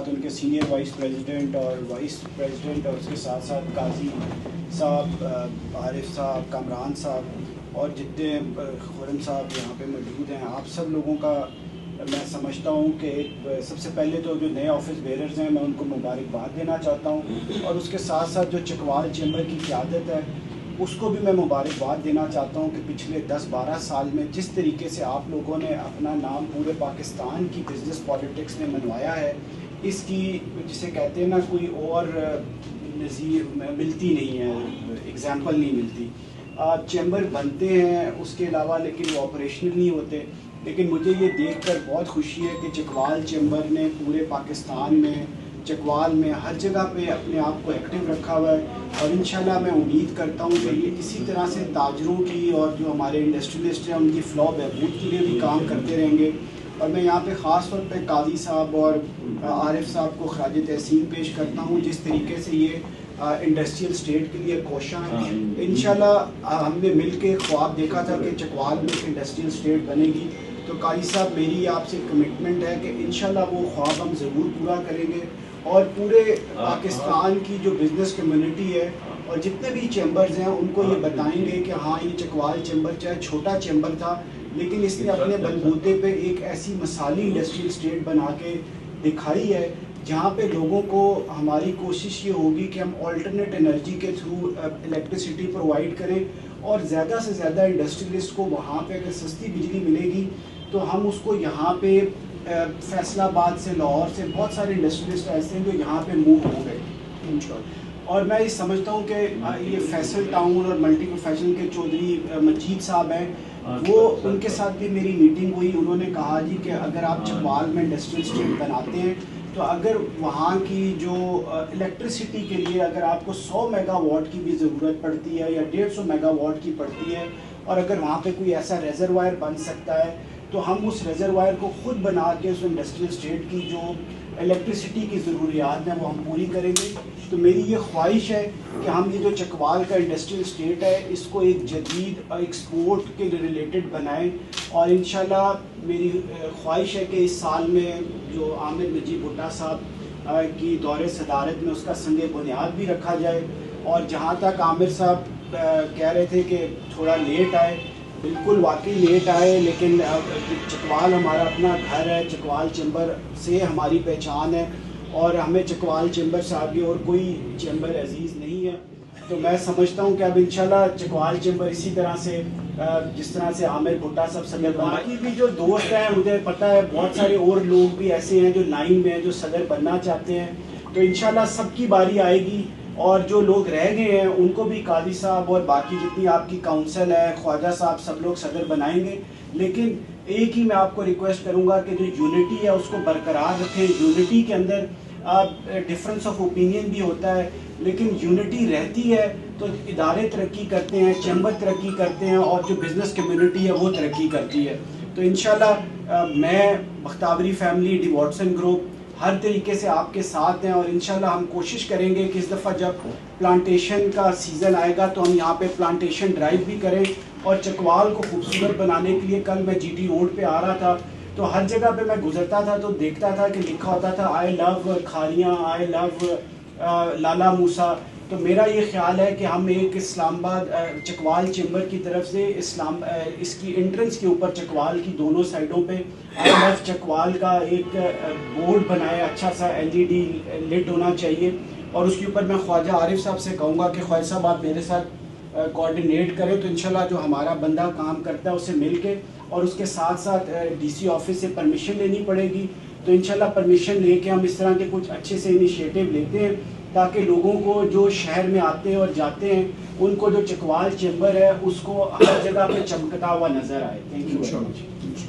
ساتھ ان کے senior vice president اور وائس پریزیڈنٹ، اور اس کے ساتھ ساتھ قاضی صاحب، عارف صاحب، کامران صاحب اور جتنے خرم صاحب یہاں پہ موجود ہیں، آپ سب لوگوں کا میں سمجھتا ہوں کہ سب سے پہلے تو جو نئے آفس بیئررز ہیں میں ان کو مبارکباد دینا چاہتا ہوں، اور اس کے ساتھ ساتھ جو چکوال چیمبر کی قیادت ہے اس کو بھی میں مبارکباد دینا چاہتا ہوں کہ پچھلے 10-12 سال میں جس طریقے سے آپ لوگوں نے اپنا نام پورے پاکستان کی بزنس پالیٹکس میں منوایا ہے، اس کی جسے کہتے ہیں نا کوئی اور نظیر ملتی نہیں ہے، ایگزامپل نہیں ملتی۔ چیمبر بنتے ہیں اس کے علاوہ لیکن وہ آپریشنل نہیں ہوتے، لیکن مجھے یہ دیکھ کر بہت خوشی ہے کہ چکوال چیمبر نے پورے پاکستان میں، چکوال میں ہر جگہ پہ اپنے آپ کو ایکٹیو رکھا ہوا ہے، اور انشاءاللہ میں امید کرتا ہوں کہ یہ اسی طرح سے تاجروں کی اور جو ہمارے انڈسٹریلسٹ ہیں ان کی فلاح بہبود کے لیے بھی کام کرتے رہیں گے۔ اور میں یہاں پہ خاص طور پہ قاضی صاحب اور عارف صاحب کو خراج تحسین پیش کرتا ہوں، جس طریقے سے یہ انڈسٹریل اسٹیٹ کے لیے کوشاں ہیں۔ انشاءاللہ ہم نے مل کے خواب دیکھا تھا کہ چکوال میں ایک انڈسٹریل اسٹیٹ بنے گی، تو قاضی صاحب میری آپ سے کمٹمنٹ ہے کہ انشاءاللہ وہ خواب ہم ضرور پورا کریں گے، اور پورے پاکستان کی جو بزنس کمیونٹی ہے اور جتنے بھی چیمبرز ہیں ان کو یہ بتائیں گے کہ ہاں یہ چکوال چیمبر چاہے چھوٹا چیمبر تھا لیکن اس نے اپنے بلبوتے پہ ایک ایسی مثالی انڈسٹریل اسٹیٹ بنا کے دکھائی ہے جہاں پہ لوگوں کو، ہماری کوشش یہ ہوگی کہ ہم آلٹرنیٹ انرجی کے تھرو الیکٹریسٹی پرووائڈ کریں، اور زیادہ سے زیادہ انڈسٹریلسٹ کو وہاں پہ اگر سستی بجلی ملے گی تو ہم اس کو یہاں پہ فیصل آباد سے، لاہور سے بہت سارے انڈسٹریلسٹ ایسے ہیں جو یہاں پہ موو ہو گئے انشاءاللہ۔ اور میں یہ سمجھتا ہوں کہ یہ فیصل ٹاؤن اور ملٹی پروفیشنل کے چودھری مجید صاحب ہیں، وہ ان کے ساتھ بھی میری میٹنگ ہوئی، انہوں نے کہا جی کہ اگر آپ چکوال میں انڈسٹریل اسٹیٹ بناتے ہیں تو اگر وہاں کی جو الیکٹریسٹی کے لیے اگر آپ کو 100 میگا واٹ کی بھی ضرورت پڑتی ہے یا 150 میگا واٹ کی پڑتی ہے، اور اگر وہاں پہ کوئی ایسا ریزروائر بن سکتا ہے تو ہم اس ریزروائر کو خود بنا کے اس انڈسٹریل اسٹیٹ کی جو الیکٹریسٹی کی ضروریات ہیں وہ ہم پوری کریں گے۔ تو میری یہ خواہش ہے کہ ہم یہ جو چکوال کا انڈسٹریل اسٹیٹ ہے اس کو ایک جدید ایکسپورٹ کے ریلیٹڈ بنائیں، اور انشاءاللہ میری خواہش ہے کہ اس سال میں جو عامر نجیب بھٹا صاحب کی دور صدارت میں اس کا سنگ بنیاد بھی رکھا جائے۔ اور جہاں تک عامر صاحب کہہ رہے تھے کہ تھوڑا لیٹ آئے، بالکل واقعی لیٹ آئے، لیکن چکوال ہمارا اپنا گھر ہے، چکوال چیمبر سے ہماری پہچان ہے، اور ہمیں چکوال چیمبر سے آگے اور کوئی چیمبر عزیز نہیں ہے۔ تو میں سمجھتا ہوں کہ اب انشاءاللہ چکوال چیمبر اسی طرح سے جس طرح سے عامر بھٹا صاحب صدر، باقی بھی جو دوست ہیں مجھے پتہ ہے بہت سارے اور لوگ بھی ایسے ہیں جو لائن میں ہیں جو صدر بننا چاہتے ہیں، تو انشاءاللہ سب کی باری آئے گی، اور جو لوگ رہ گئے ہیں ان کو بھی قاضی صاحب اور باقی جتنی آپ کی کاؤنسل ہے، خواجہ صاحب، سب لوگ صدر بنائیں گے۔ لیکن ایک ہی میں آپ کو ریکویسٹ کروں گا کہ جو یونٹی ہے اس کو برقرار رکھیں۔ یونٹی کے اندر ڈفرینس آف اوپینین بھی ہوتا ہے، لیکن یونٹی رہتی ہے تو ادارے ترقی کرتے ہیں، چیمبر ترقی کرتے ہیں، اور جو بزنس کمیونٹی ہے وہ ترقی کرتی ہے۔ تو انشاءاللہ میں، بختیوری فیملی، ڈی واٹسن گروپ ہر طریقے سے آپ کے ساتھ ہیں، اور انشاءاللہ ہم کوشش کریں گے کہ اس دفعہ جب پلانٹیشن کا سیزن آئے گا تو ہم یہاں پہ پلانٹیشن ڈرائیو بھی کریں، اور چکوال کو خوبصورت بنانے کے لیے کل میں جی ٹی روڈ پہ آ رہا تھا تو ہر جگہ پہ میں گزرتا تھا تو دیکھتا تھا کہ لکھا ہوتا تھا آئی لو کھاریاں، آئی لو لالا موسیٰ۔ تو میرا یہ خیال ہے کہ ہم ایک اسلام آباد چکوال چیمبر کی طرف سے اس کی انٹرنس کے اوپر چکوال کی دونوں سائڈوں پہ آئی لو چکوال کا ایک بورڈ بنائے، اچھا سا LED لٹ ہونا چاہیے، اور اس کے اوپر میں خواجہ عارف صاحب سے کہوں گا کہ خواجہ صاحب آپ میرے ساتھ کوآرڈینیٹ کریں، تو انشاءاللہ جو ہمارا بندہ کام کرتا ہے اسے مل کے، اور اس کے ساتھ ساتھ DC آفس سے پرمیشن لینی پڑے گی، تو انشاءاللہ پرمیشن لے کے ہم اس طرح کے کچھ اچھے سے انیشیٹو لیتے ہیں تاکہ لوگوں کو جو شہر میں آتے ہیں اور جاتے ہیں ان کو جو چکوال چیمبر ہے اس کو ہر جگہ پہ چمکتا ہوا نظر آئے۔ Thank you very much.